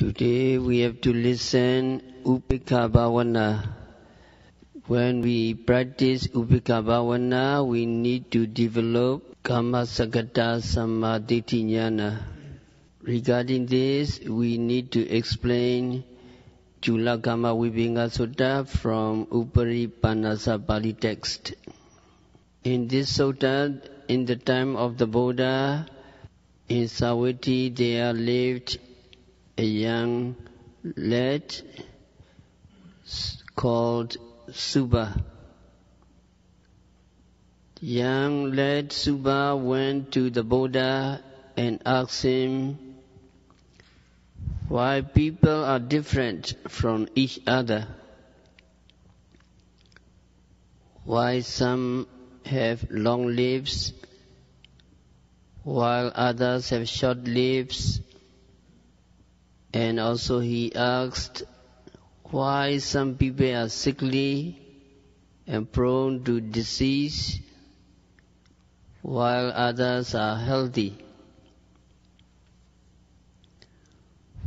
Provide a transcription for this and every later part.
Today we have to listen Upekkha Bhavana. When we practice Upekkha Bhavana, we need to develop Kammasakata Sammaditthi Jnana. Regarding this, we need to explain Chulakama Vibhinga Sutta from Uparipanasa Pali text. In this sutta, in the time of the Buddha, in Savatthi there lived a young lad called Subha. Young lad Subha went to the Buddha and asked him why people are different from each other. Why some have long lives while others have short lives. And also he asked why some people are sickly and prone to disease while others are healthy.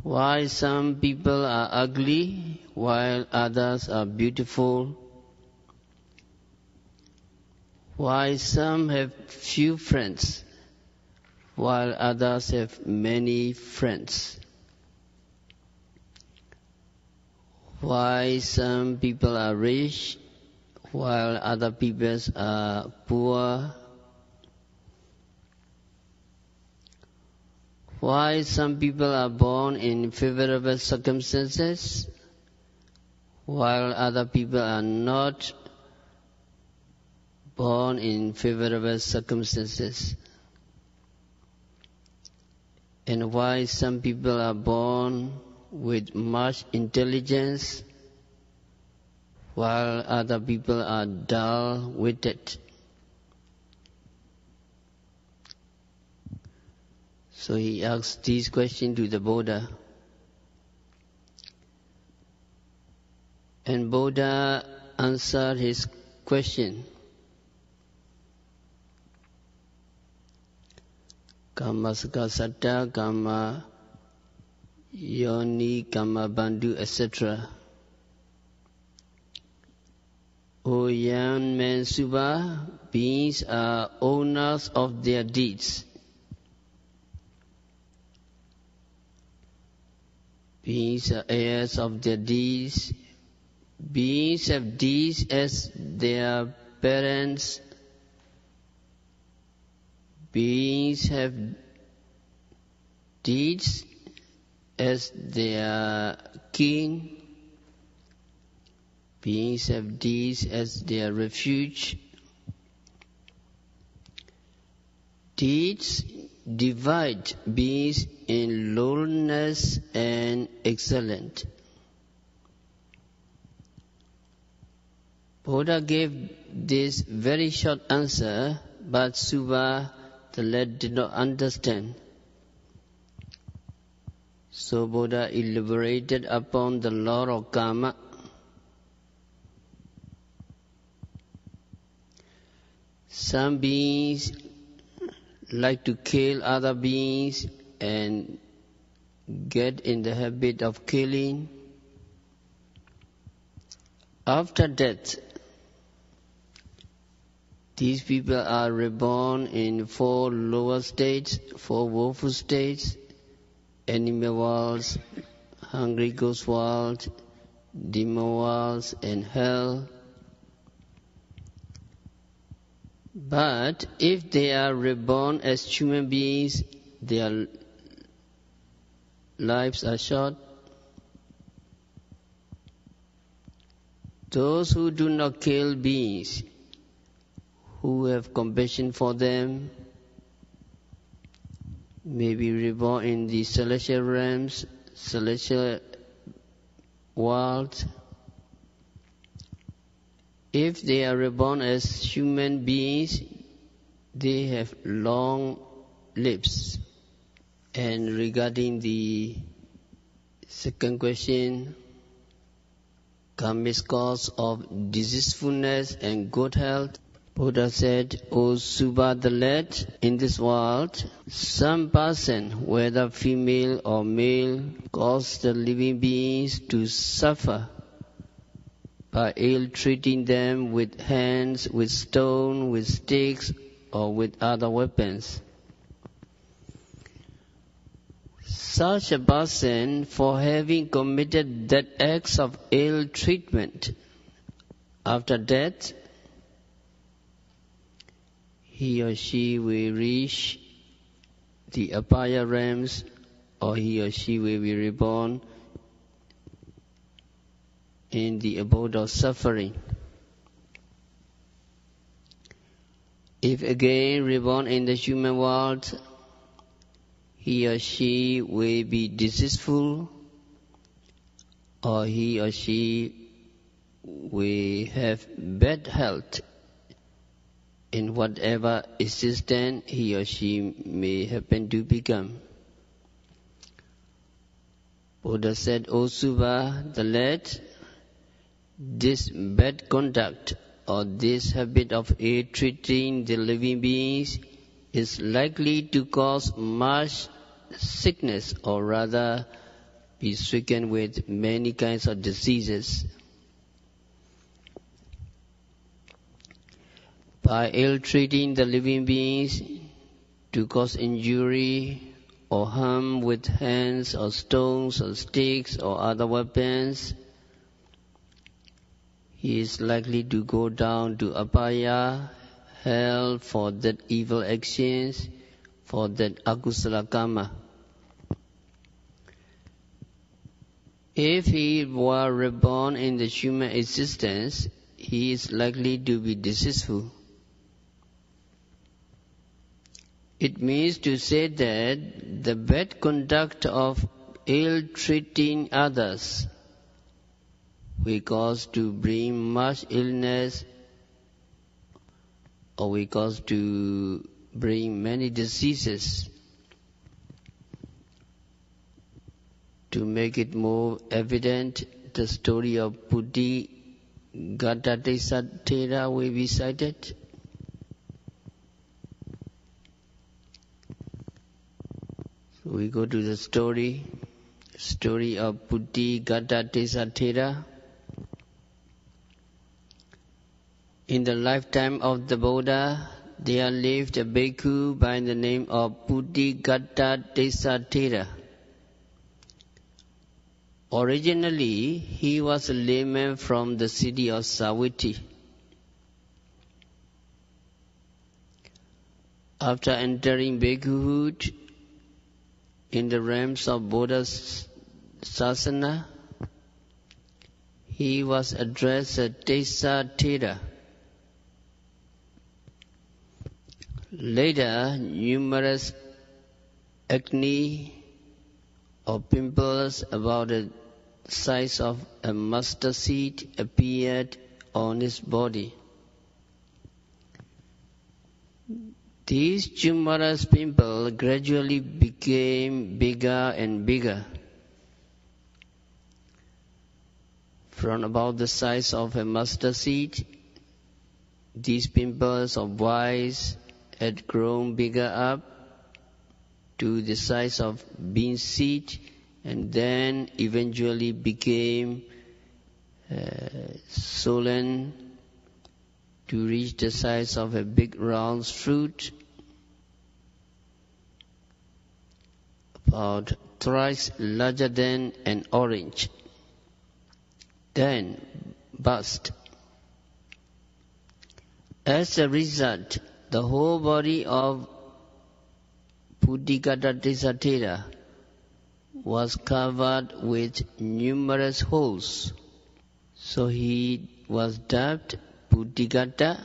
Why some people are ugly while others are beautiful. Why some have few friends while others have many friends. Why some people are rich while other people are poor. Why some people are born in favorable circumstances while other people are not born in favorable circumstances. And why some people are born with much intelligence while other people are dull-witted. So he asked these questions to the Buddha. And Buddha answered his question. Kammasaka satta, kamma yoni, kamma bandhu, etc. O young man Subha, beings are owners of their deeds. Beings are heirs of their deeds. Beings have deeds as their parents. Beings have deeds as their kin. Beings have deeds as their refuge. Deeds divide beings in lowliness and excellent. Buddha gave this very short answer, but Subha, the lad, did not understand. So Buddha elaborated upon the law of karma. Some beings like to kill other beings and get in the habit of killing. After death, these people are reborn in 4 lower states, 4 woeful states: animal worlds, hungry ghost world, demon worlds, and hell. But if they are reborn as human beings, their lives are short. Those who do not kill beings, who have compassion for them, may be reborn in the celestial realms, celestial world. If they are reborn as human beings, they have long lives. And regarding the second question, karmic cause of diseasefulness and good health, Buddha said, O Subha the lad, in this world, some person, whether female or male, cause the living beings to suffer by ill-treating them with hands, with stone, with sticks, or with other weapons. Such a person, for having committed that acts of ill treatment, after death, he or she will reach the Upaya realms, or he or she will be reborn in the abode of suffering. If again reborn in the human world, he or she will be deceitful, or he or she will have bad health in whatever existence he or she may happen to become. Buddha said, O Subha, the lad, this bad conduct or this habit of ill-treating the living beings is likely to cause much sickness, or rather be stricken with many kinds of diseases. By ill-treating the living beings to cause injury or harm with hands or stones or sticks or other weapons, he is likely to go down to Upaya, hell, for that evil actions, for that akusala karma. If he were reborn in the human existence, he is likely to be deceitful. It means to say that the bad conduct of ill-treating others will cause to bring much illness, or will cause to bring many diseases. To make it more evident, the story of Putigattatissa will be cited. So we go to the story of Putigattatissa. In the lifetime of the Buddha, there lived a bhikkhu by the name of Putigattatissa. Originally, he was a layman from the city of Savatthi. After entering bhikkhuhood in the realms of Buddha's Sasana, he was addressed as Desatira. Later, numerous acne or pimples about the size of a mustard seed appeared on his body. These tumorous pimples gradually became bigger and bigger. From about the size of a mustard seed, these pimples of whites had grown bigger up to the size of bean seed, and then eventually became swollen to reach the size of a big round fruit, about thrice larger than an orange. Then burst. As a result, the whole body of Putigattatissa was covered with numerous holes. So he was dubbed Putigatta.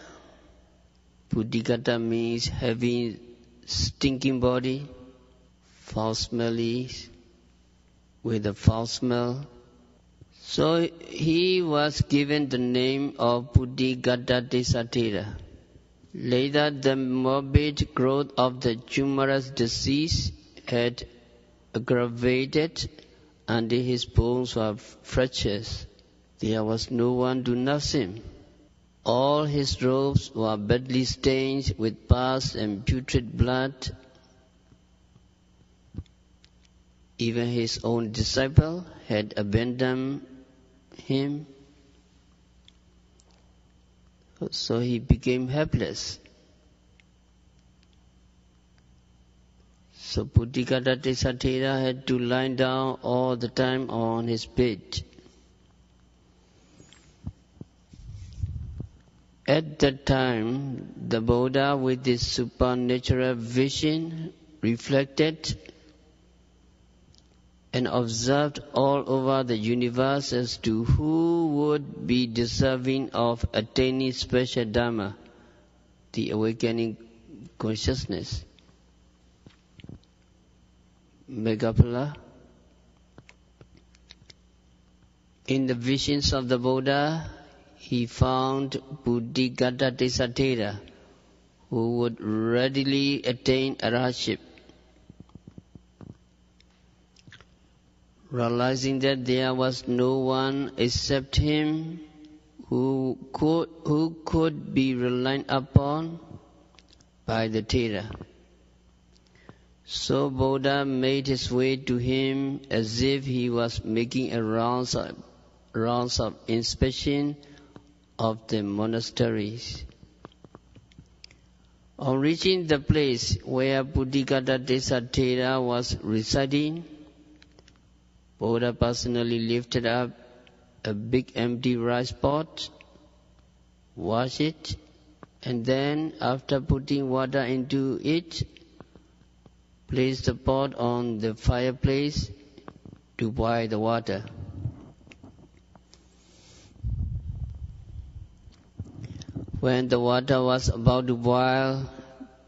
Putigatta means having stinking body, foul smelly, with a foul smell. So he was given the name of Putigattatissa. Later, the morbid growth of the tumorous disease had aggravated, and his bones were fractured. There was no one to nurse him. All his robes were badly stained with pus and putrid blood. Even his own disciple had abandoned him, so he became helpless. So Putigattatissa had to lie down all the time on his bed. At that time, the Buddha, with his supernatural vision, reflected and observed all over the universe as to who would be deserving of attaining special Dharma, the awakening consciousness. Megapala. In the visions of the Buddha, he found Putigattatissa, who would readily attain arhatship. Realizing that there was no one except him who could be relied upon by the Thera. So Buddha made his way to him as if he was making a rounds of inspection of the monasteries. On reaching the place where Putigattatissa was residing, Buddha personally lifted up a big empty rice pot, washed it, and then, after putting water into it, placed the pot on the fireplace to boil the water. When the water was about to boil,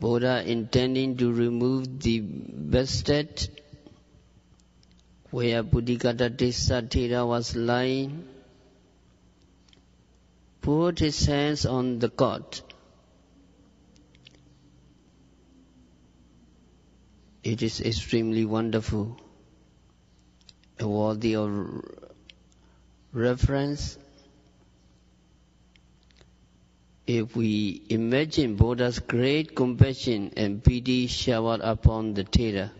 Buddha, intending to remove the bedstead where Putigattatissa was lying, put his hands on the cot. It is extremely wonderful, worthy of reference. If we imagine Buddha's great compassion and pity showered upon the Thera,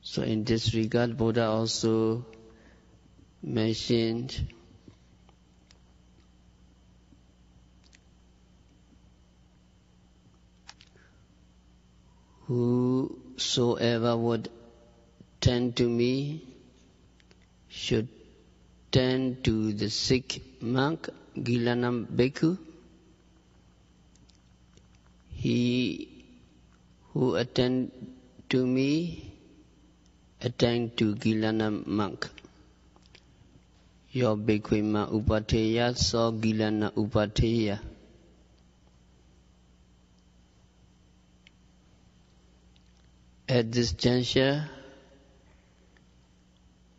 so in this regard, Buddha also mentioned whosoever would tend to me should tend to the sick monk Gilanam Bhikkhu. He who attend to me attend to Gilanam monk. Yo Bhikkhvema Upatheya so Gilana Upatheya. At this juncture,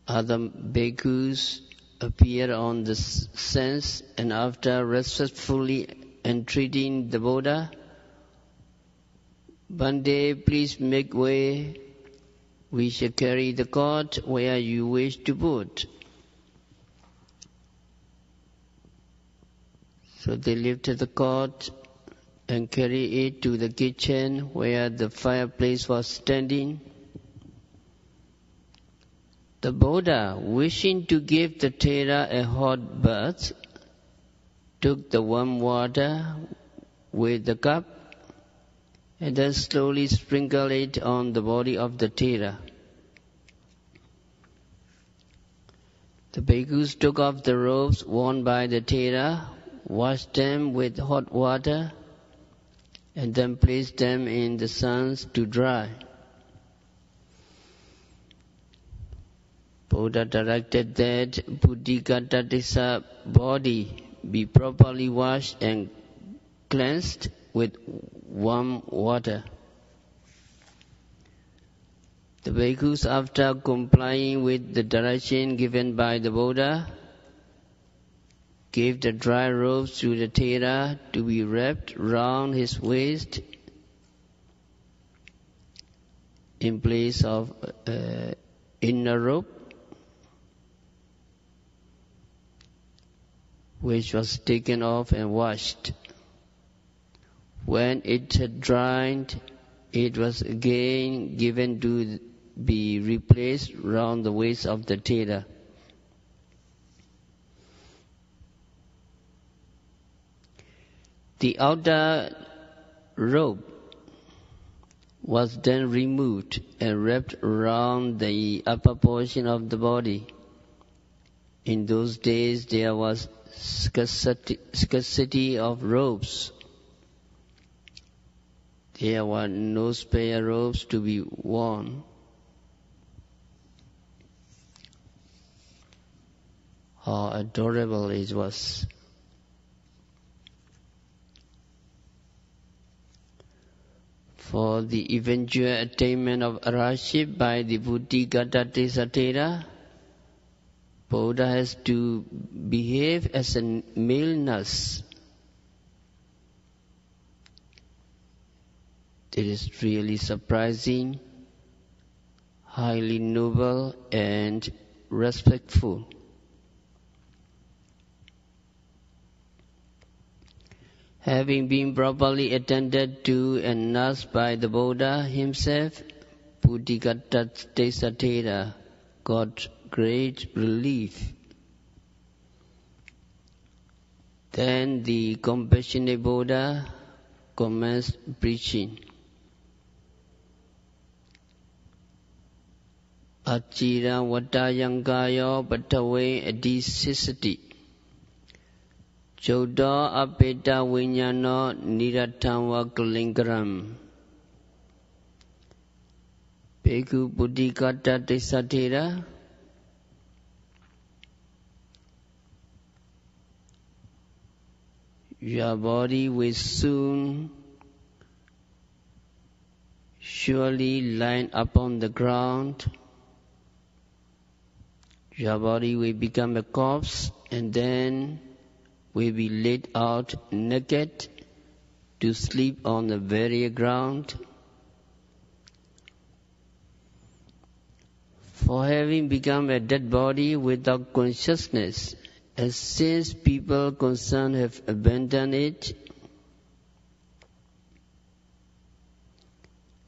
other bhikkhus appear on the sands, and after respectfully entreating the Buddha, "Bhante, please make way. We shall carry the cot where you wish to put." So they lifted the cot and carried it to the kitchen where the fireplace was standing. The Buddha, wishing to give the Thera a hot bath, took the warm water with the cup and then slowly sprinkled it on the body of the Thera. The bhikkhus took off the robes worn by the Thera, washed them with hot water, and then placed them in the sun to dry. Buddha directed that Putigattatissa body be properly washed and cleansed with warm water. The bhikkhus, after complying with the direction given by the Buddha, gave the dry robes to the Thera to be wrapped round his waist in place of inner robe. which was taken off and washed. When it had dried, it was again given to be replaced round the waist of the Thera. The outer robe was then removed and wrapped around the upper portion of the body. In those days there was scarcity of robes. There were no spare robes to be worn. How adorable it was. For the eventual attainment of arahantship by the Bhuti Gata Desatira, Buddha has to behave as a male nurse. It is really surprising, highly noble and respectful. Having been properly attended to and nursed by the Buddha himself, Putigattatissa got great relief. Then the compassionate Buddha commenced preaching. Achira Vatayankayo Patave Adisisati Jodo Apeta Vinyano Niratanva Kalingaram Bhikkhu Putigattatissa. Your body will soon surely lie upon the ground. Your body will become a corpse and then will be laid out naked to sleep on the very ground. For having become a dead body without consciousness, and since people concerned have abandoned it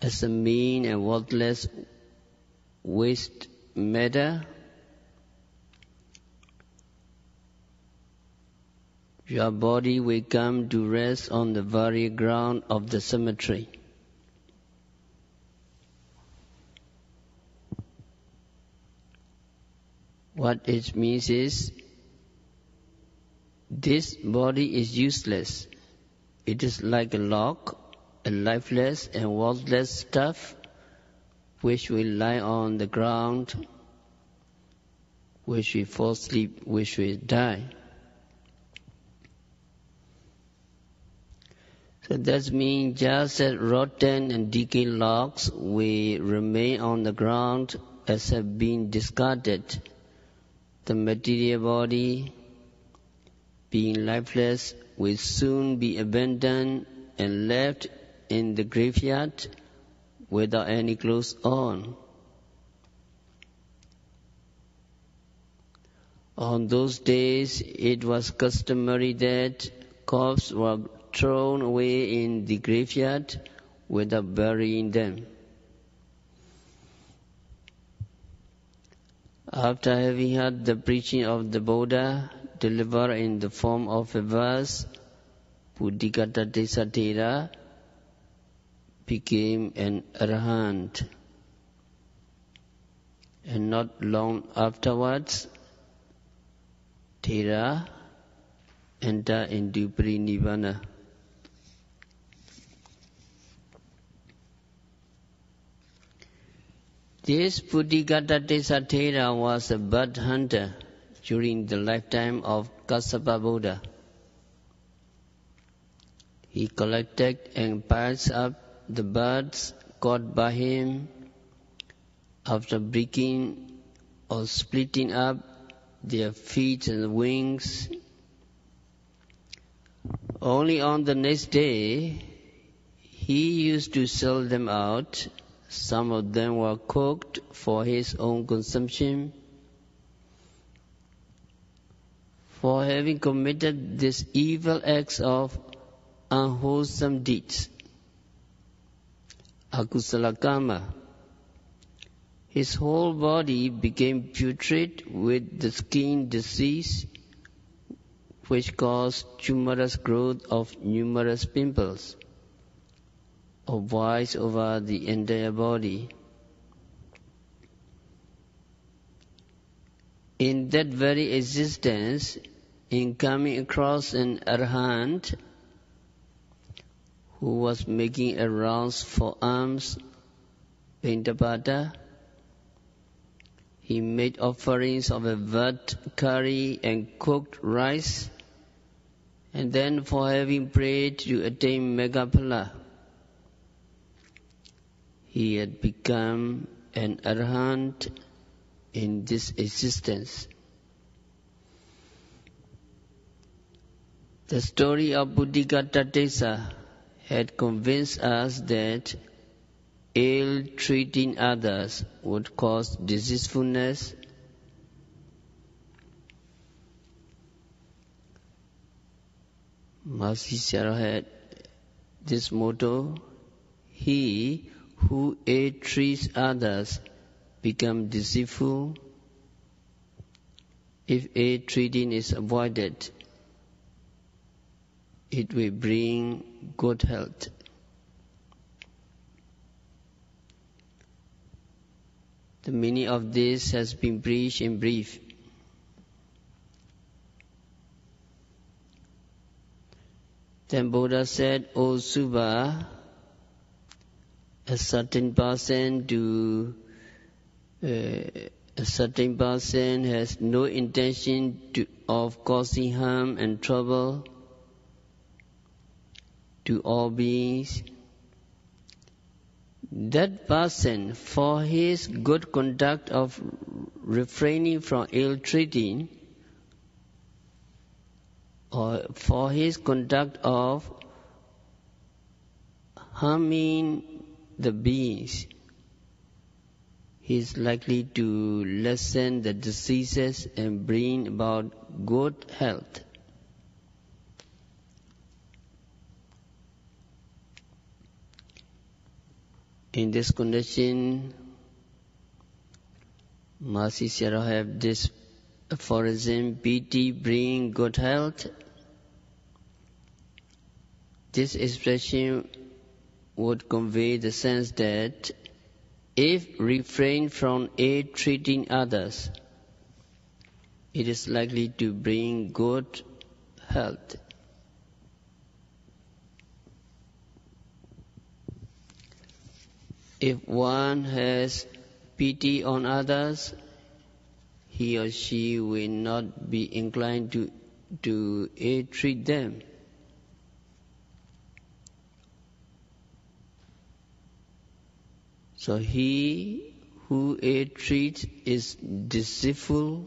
as a mean and worthless waste matter, your body will come to rest on the very ground of the cemetery. What it means is, this body is useless. It is like a log, a lifeless and worthless stuff which will lie on the ground, which will fall asleep, which will die. So that means just as rotten and decayed logs will remain on the ground as have been discarded, the material body, being lifeless, will soon be abandoned and left in the graveyard without any clothes on. On those days, it was customary that corpses were thrown away in the graveyard without burying them. After having heard the preaching of the Buddha, delivered in the form of a verse, Putigattatissa became an arahant. And not long afterwards, Thera entered into Parinibbana. This Putigattatissa was a bird hunter during the lifetime of Kassapa Buddha. He collected and piled up the birds caught by him after breaking or splitting up their feet and wings. Only on the next day, he used to sell them out. Some of them were cooked for his own consumption. for having committed these evil acts of unwholesome deeds, akusala karma, his whole body became putrid with the skin disease, which caused tumorous growth of numerous pimples or boils over the entire body. In that very existence, in coming across an arahant who was making a rounds for alms, Pintapata, he made offerings of a vat curry and cooked rice, and then for having prayed to attain Megaphala, he had become an arahant in this existence. The story of Putigattatissa had convinced us that ill-treating others would cause deceitfulness, Master Sayadaw had this motto: he who ill-treats others become deceitful if ill-treating is avoided. It will bring good health. The meaning of this has been preached in brief. Then Buddha said, O Subha, a certain person has no intention of causing harm and trouble to all beings. That person, for his good conduct of refraining from ill-treating, or for his conduct of harming the beings, he is likely to lessen the diseases and bring about good health. In this condition, Master Sayadaw have this aphorism, piti bring good health. This expression would convey the sense that if refrain from ill-treating others, it is likely to bring good health. If one has pity on others, he or she will not be inclined to ill-treat them. So he who ill-treats is deceitful,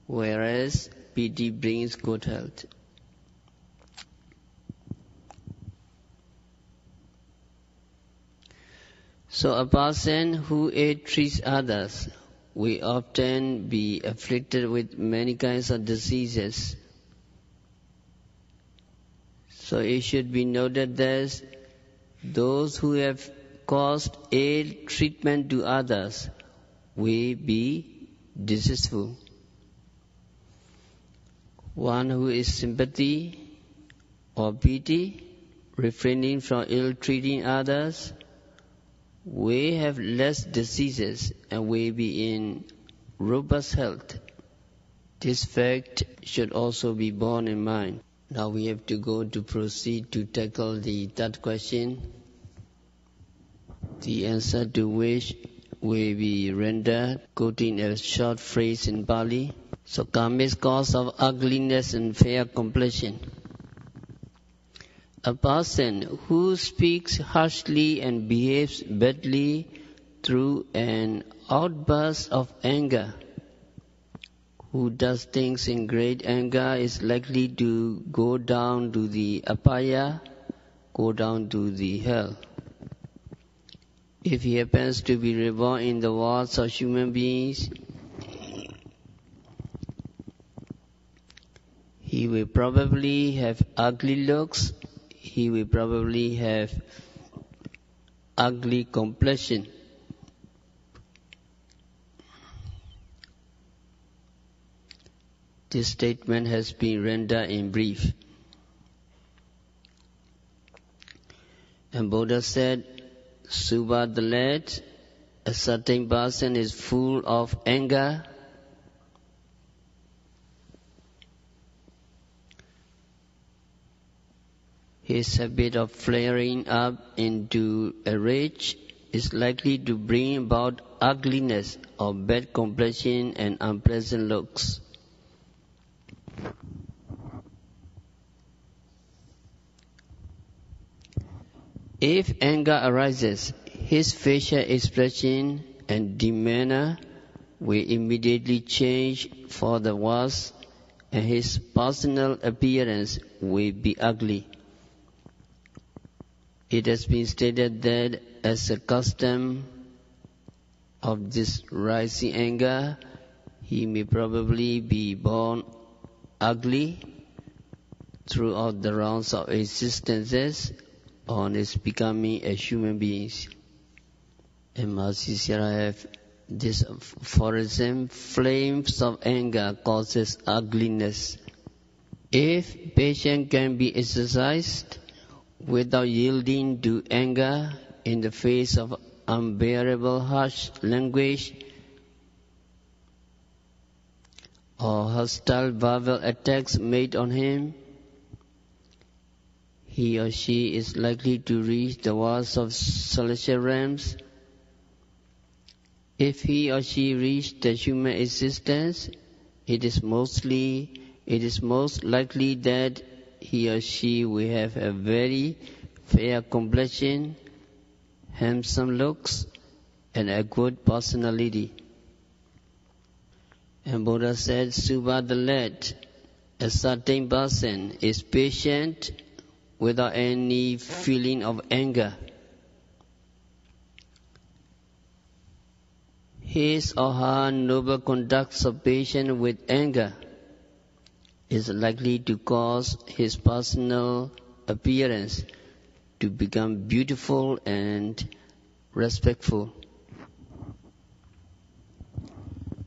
whereas pity brings good health. So a person who ill-treats others will often be afflicted with many kinds of diseases. So it should be noted that those who have caused ill treatment to others will be deceitful. One who is sympathy or pity, refraining from ill-treating others, will have less diseases and will be in robust health. This fact should also be borne in mind. Now we have to proceed to tackle the third question, the answer to which will be rendered quoting a short phrase in Pali. So karma is cause of ugliness and fair complexion. A person who speaks harshly and behaves badly through an outburst of anger, who does things in great anger, is likely to go down to the apaya, go down to the hell. If he happens to be reborn in the worlds of human beings, he will probably have ugly looks, he will probably have ugly complexion. This statement has been rendered in brief. And Buddha said, Subha the lad, a certain person is full of anger. His habit of flaring up into a rage is likely to bring about ugliness or bad complexion and unpleasant looks. If anger arises, his facial expression and demeanor will immediately change for the worse, and his personal appearance will be ugly. It has been stated that as a custom of this rising anger, he may probably be born ugly throughout the rounds of existences on his becoming a human being. And Mahasi Sayadaw have this aphorism, flames of anger causes ugliness. If patience can be exercised without yielding to anger in the face of unbearable harsh language or hostile verbal attacks made on him, he or she is likely to reach the worlds of celestial realms. If he or she reached the human existence, it is most likely that he or she will have a very fair complexion, handsome looks, and a good personality. And Buddha said, Subha the lad, a certain person is patient without any feeling of anger. His or her noble conduct of patience with anger is likely to cause his personal appearance to become beautiful and respectful.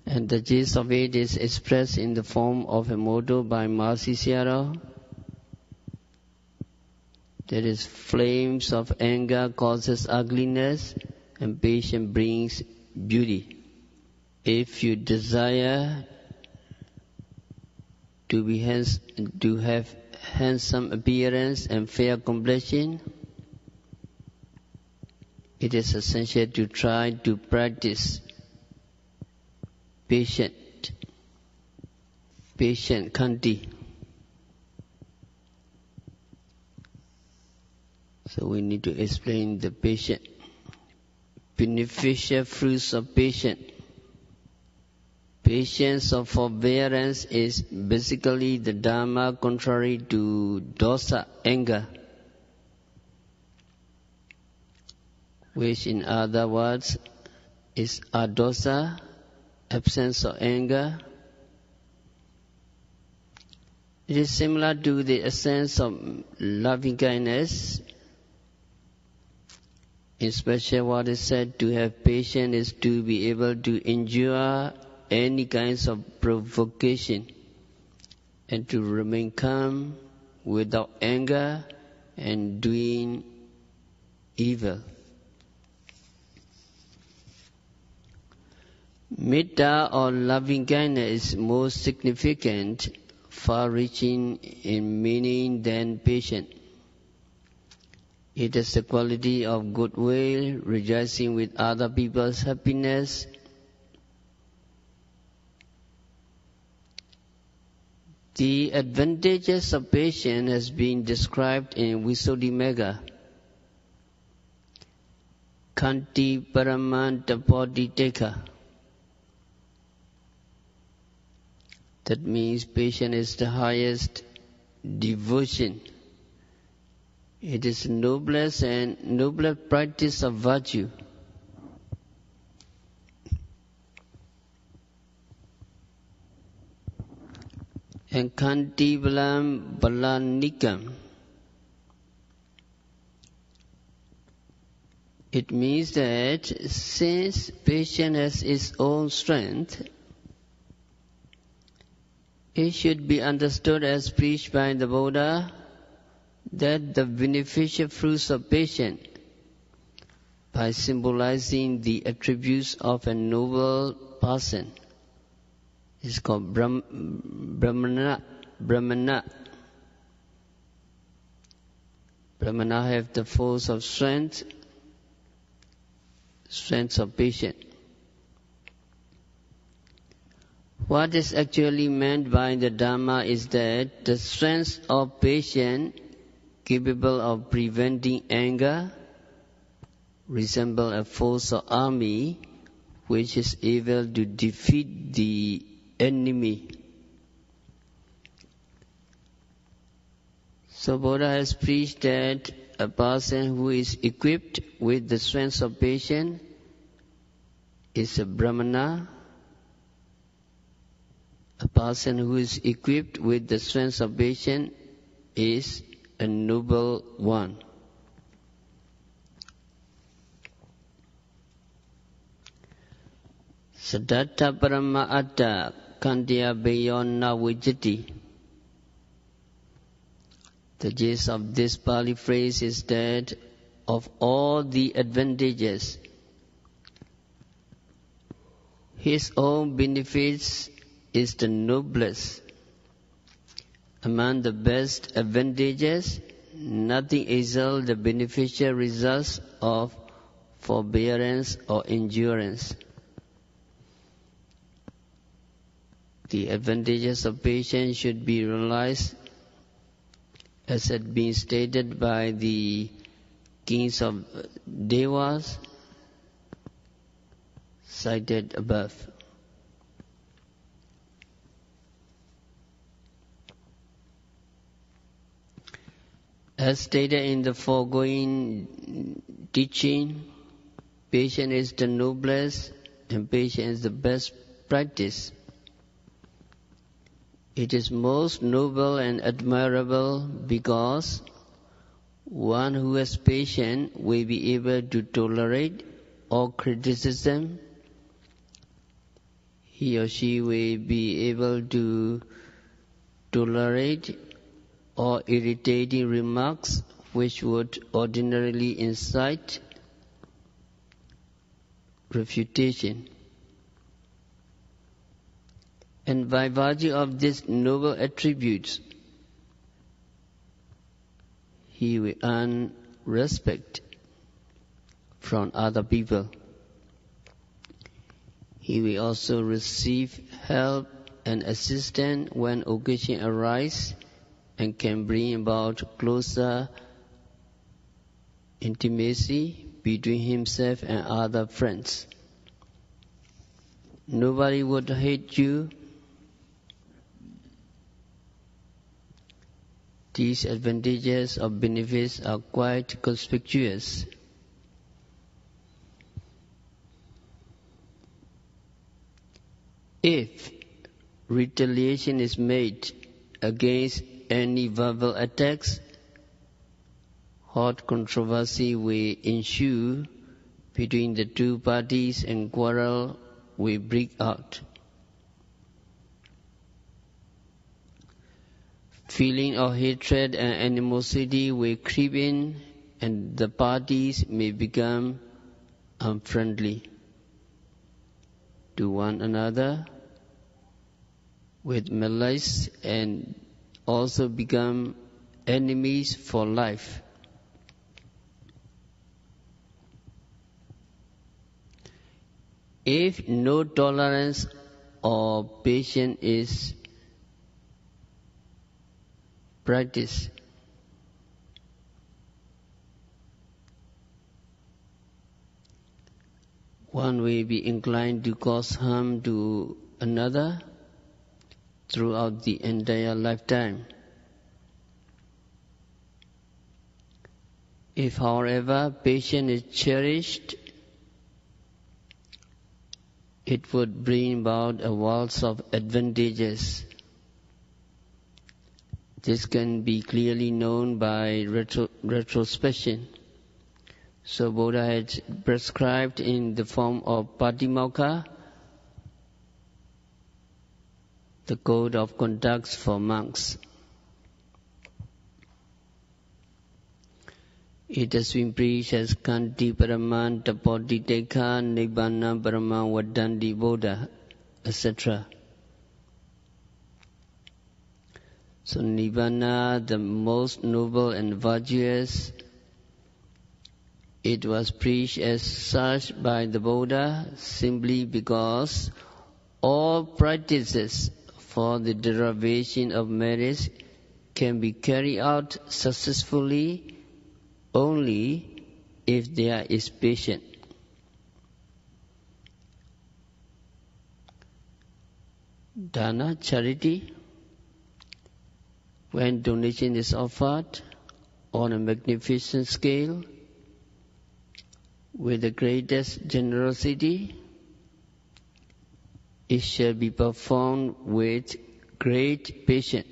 And the gist of it is expressed in the form of a motto by Mahasi Sayadaw. That is, flames of anger causes ugliness and patience brings beauty. If you desire to have handsome appearance and fair complexion, it is essential to try to practice patient khanti. So we need to explain the patient. Beneficial fruits of patience. Patience or forbearance is basically the dharma contrary to dosa, anger, which in other words is adosa, absence of anger. It is similar to the essence of loving kindness. In special, what is said to have patience is to be able to endure any kinds of provocation and to remain calm without anger and doing evil. Metta or loving kindness is more significant, far-reaching in meaning than patience. It is the quality of goodwill, rejoicing with other people's happiness. The advantages of patience has been described in Visuddhimagga. Khanti paramanta bodhidekha. That means patience is the highest devotion. It is the noblest and noblest practice of virtue. and Kantivalam Balanikam. It means that since patient has its own strength, it should be understood as preached by the Buddha that the beneficial fruits of patience, by symbolizing the attributes of a noble person, is called Brahmana. Brahmana have the force of strength of patience. What is actually meant by the Dhamma is that the strength of patience capable of preventing anger resemble a force of army which is able to defeat the enemy. So Buddha has preached that a person who is equipped with the strength of patience is a Brahmana. A person who is equipped with the strength of patience is a noble one. Sadatta parama atta kandya beyona vijjati. The gist of this Pali phrase is that of all the advantages, his own benefits is the noblest. Among the best advantages, nothing excels the beneficial results of forbearance or endurance. The advantages of patience should be realized as had been stated by the kings of Devas cited above. As stated in the foregoing teaching, patience is the noblest and patience is the best practice. It is most noble and admirable because one who has patience will be able to tolerate all criticism. He or she will be able to tolerate all irritating remarks which would ordinarily incite refutation. And by virtue of these noble attributes, he will earn respect from other people. He will also receive help and assistance when occasion arises and can bring about closer intimacy between himself and other friends. Nobody would hate you. These advantages or benefits are quite conspicuous. If retaliation is made against any verbal attacks, hot controversy will ensue between the two parties and quarrel will break out. Feeling of hatred and animosity will creep in and the parties may become unfriendly to one another with malice and also become enemies for life. If no tolerance or patience is practiced, one will be inclined to cause harm to another throughout the entire lifetime. If, however, patience is cherished, it would bring about a wealth of advantages. This can be clearly known by retrospection. So Buddha had prescribed in the form of Patimokkha the code of conduct for monks. It has been preached as Kanti Paraman Tapoti Tekha Nibbana Paraman Vadanti Buddha, etc. So Nibbana, the most noble and virtuous, it was preached as such by the Buddha simply because all practices for the derivation of merits can be carried out successfully only if there is patience. Dana, charity, when donation is offered on a magnificent scale, with the greatest generosity, it shall be performed with great patience.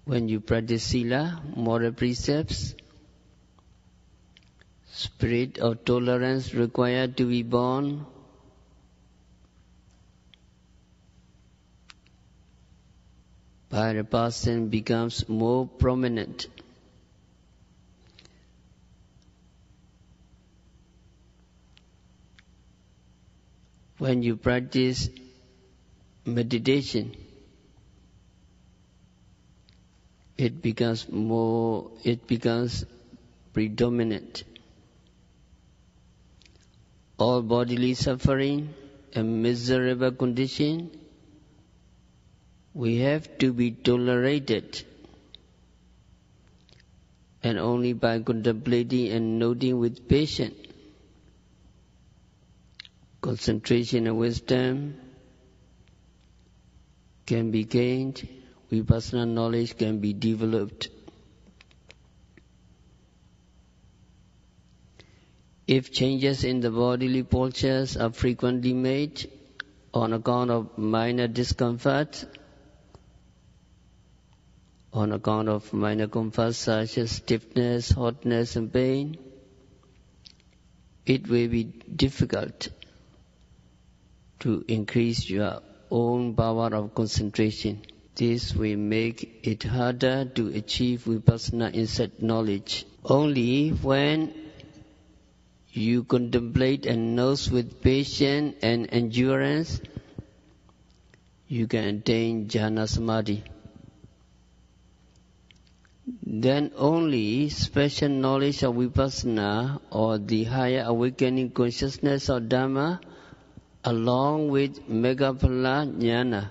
When you practice sila, moral precepts, spirit of tolerance required to be born, by the person becomes more prominent. When you practice meditation, it becomes predominant. All bodily suffering and miserable condition, we have to be tolerated, and only by contemplating and noting with patience, concentration and wisdom can be gained, vipassana knowledge can be developed. If changes in the bodily postures are frequently made on account of minor discomfort, such as stiffness, hotness and pain, it will be difficult to increase your own power of concentration. This will make it harder to achieve vipassana insight knowledge. Only when you contemplate and note with patience and endurance, you can attain jhana samadhi. Then only special knowledge of vipassana or the higher awakening consciousness of Dhamma along with Meghaphala Jnana,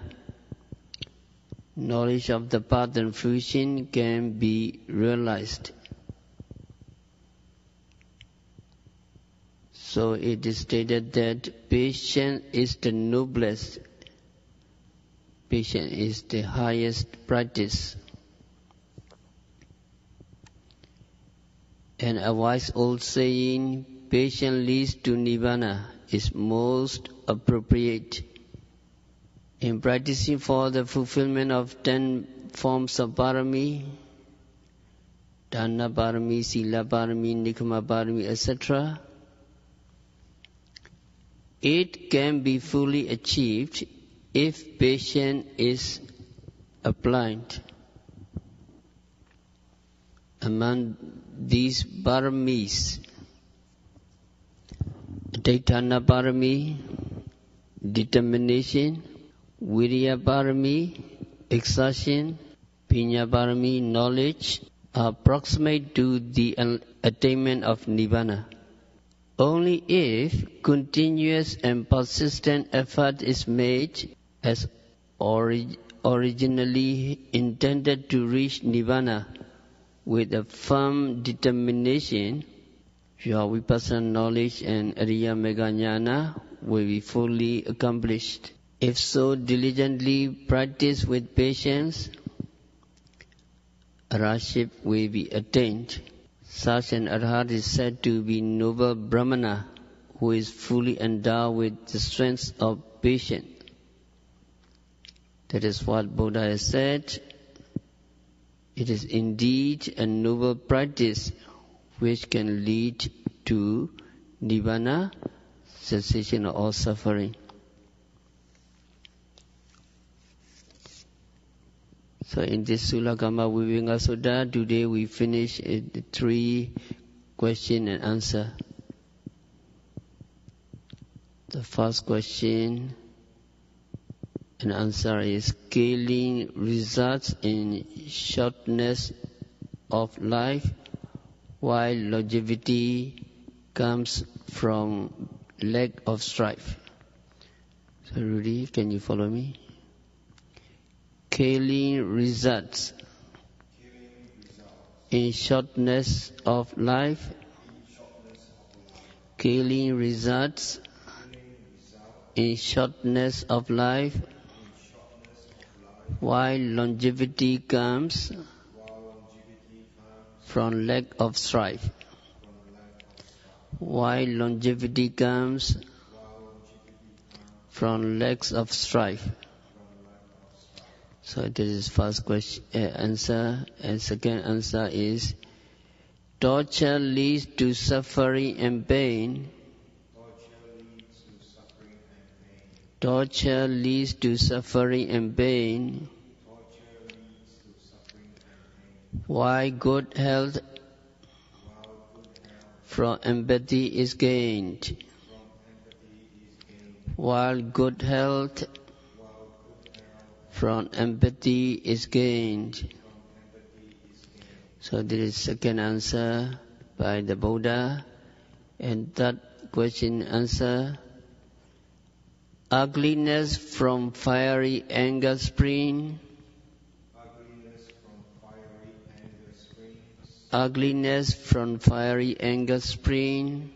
knowledge of the path and fruition, can be realized. So it is stated that patience is the noblest, patience is the highest practice. And a wise old saying, patience leads to Nibbana, is most appropriate. In practicing for the fulfillment of 10 forms of parami, dana parami, sila parami, nikkama parami, etc., it can be fully achieved if patience is applied. Among these paramis, Daittana parami, determination, Virya parami, exertion, Pinya parami, knowledge, are approximate to the attainment of Nibbana. Only if continuous and persistent effort is made as originally intended to reach Nibbana with a firm determination, your vipassana knowledge and Ariya Megha Jnana will be fully accomplished. If so diligently practiced with patience, arhatship will be attained. Such an arhat is said to be noble brahmana who is fully endowed with the strength of patience. That is what Buddha has said. It is indeed a noble practice which can lead to Nibbana, cessation of all suffering. So in this Sulakama Viveka Sutta, today we finish the 3 question and answer. The first question and answer is: killing results in shortness of life, while longevity comes from lack of strife. So Rudy, can you follow me? Killing results in shortness of life. Killing results in shortness of life, while longevity comes from lack of strife. While longevity comes from lack of strife. So this is first question, answer, and second answer is: torture leads to suffering and pain. Torture leads to suffering and pain. While good health from empathy is gained. While good health from empathy is gained. So this is second answer by the Buddha. And third question answer: ugliness from fiery anger spring. Ugliness from fiery anger spring.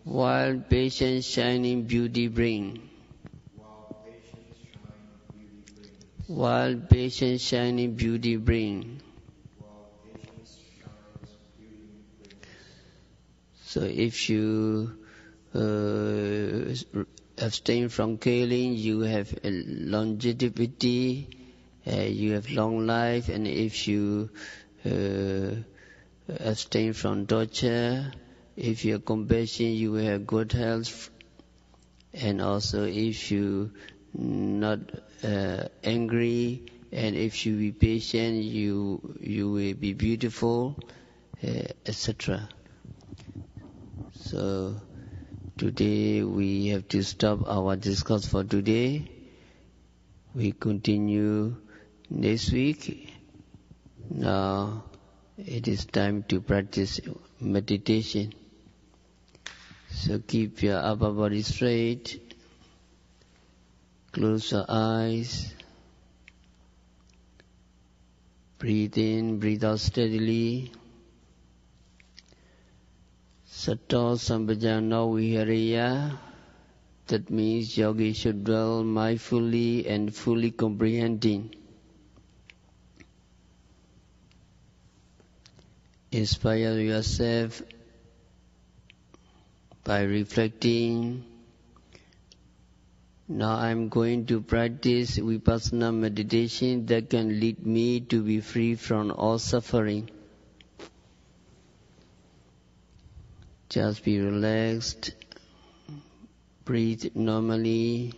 While patience shining beauty bring. While patience shining beauty bring. So if you abstain from killing, you have longevity, you have long life. And if you abstain from torture, if you have compassion, you will have good health. And also if you not angry, and if you be patient, you will be beautiful, etc. So today we have to stop our discourse for today. We continue next week. Now it is time to practice meditation. So keep your upper body straight. Close your eyes. Breathe in, breathe out steadily. Sato Sambhajano Vihariya. That means yogi should dwell mindfully and fully comprehending. Inspire yourself by reflecting. Now I'm going to practice Vipassana meditation that can lead me to be free from all suffering. Just be relaxed. Breathe normally.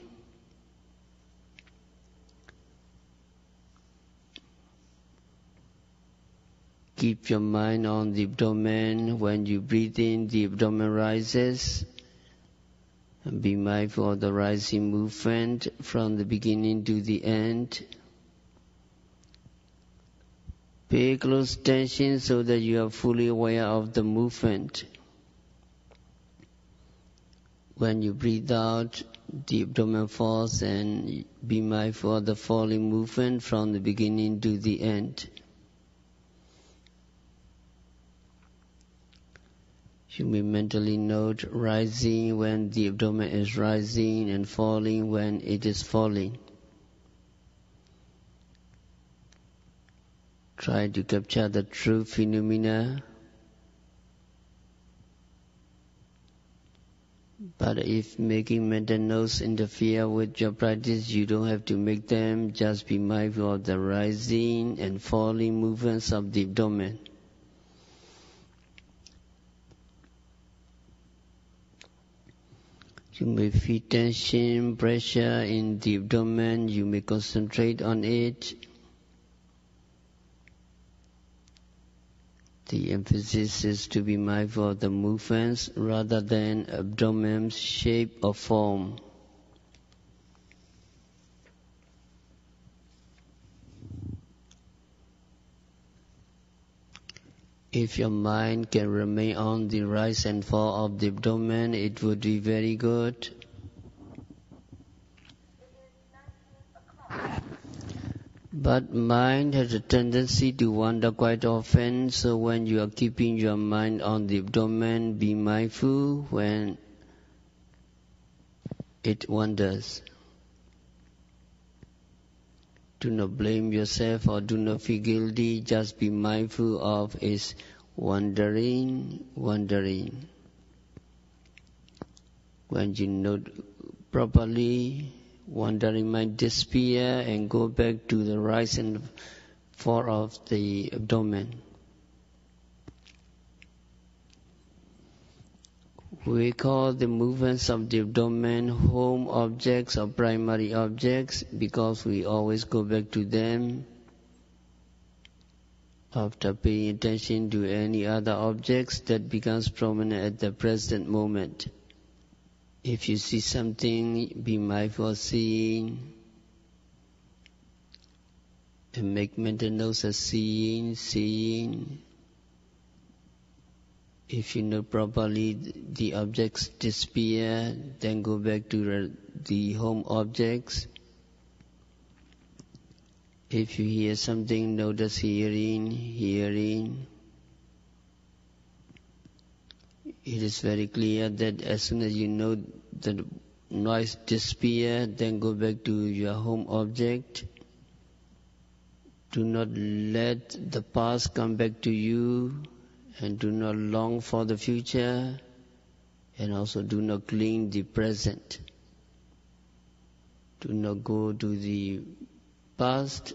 Keep your mind on the abdomen. When you breathe in, the abdomen rises. And be mindful of the rising movement from the beginning to the end. Pay close attention so that you are fully aware of the movement. When you breathe out, the abdomen falls, and be mindful of the falling movement from the beginning to the end. You may mentally note rising when the abdomen is rising and falling when it is falling. Try to capture the true phenomena. But if making mental notes interfere with your practice, you don't have to make them. Just be mindful of the rising and falling movements of the abdomen. You may feel tension, pressure in the abdomen. You may concentrate on it. The emphasis is to be mindful of the movements rather than abdomen's shape or form. If your mind can remain on the rise and fall of the abdomen, it would be very good. But mind has a tendency to wander quite often, so when you are keeping your mind on the abdomen, be mindful when it wanders. Do not blame yourself or do not feel guilty, just be mindful of its wandering. When you note properly, wandering might disappear and go back to the rise and fall of the abdomen. We call the movements of the abdomen home objects or primary objects because we always go back to them after paying attention to any other objects that becomes prominent at the present moment. If you see something, be mindful of seeing and make mental notes of seeing. If you know properly the objects disappear, then go back to the home objects. If you hear something, notice hearing. It is very clear that as soon as you know the noise disappear, then go back to your home object. Do not let the past come back to you. And do not long for the future, and also do not cling the present. Do not go to the past,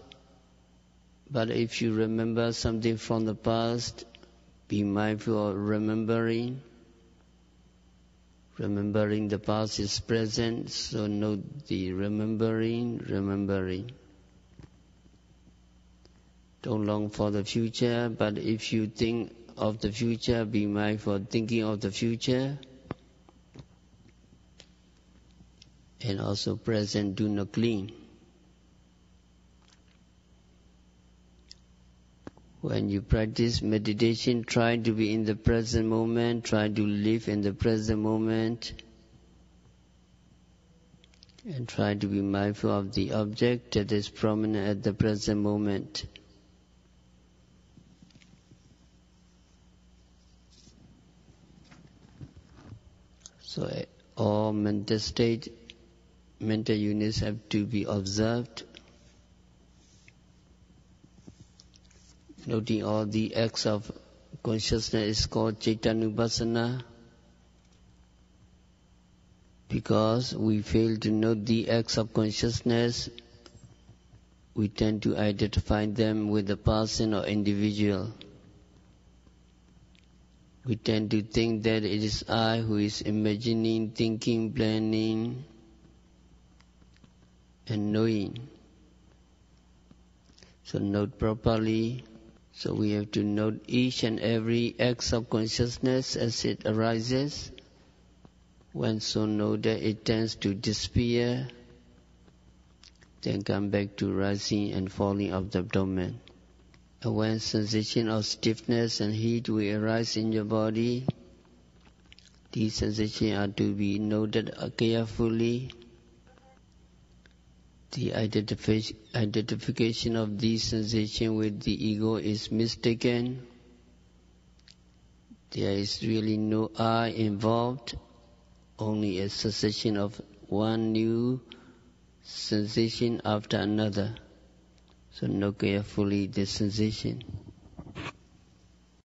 but if you remember something from the past, be mindful of remembering. Remembering the past is present, so note the remembering. Don't long for the future, but if you think of the future, be mindful of thinking of the future. And also present, do not cling. When you practice meditation, try to be in the present moment, try to live in the present moment, and try to be mindful of the object that is prominent at the present moment. So all mental units have to be observed. Noting all the acts of consciousness is called Caittanupassana. Because we fail to note the acts of consciousness, we tend to identify them with the person or individual. We tend to think that it is I who is imagining, thinking, planning, and knowing. So note properly. So we have to note each and every act of consciousness as it arises. When so noted, it tends to disappear, then come back to rising and falling of the abdomen. And when sensation of stiffness and heat will arise in your body, these sensations are to be noted carefully. The identification of these sensations with the ego is mistaken. There is really no I involved, only a succession of one new sensation after another. So note carefully the sensation.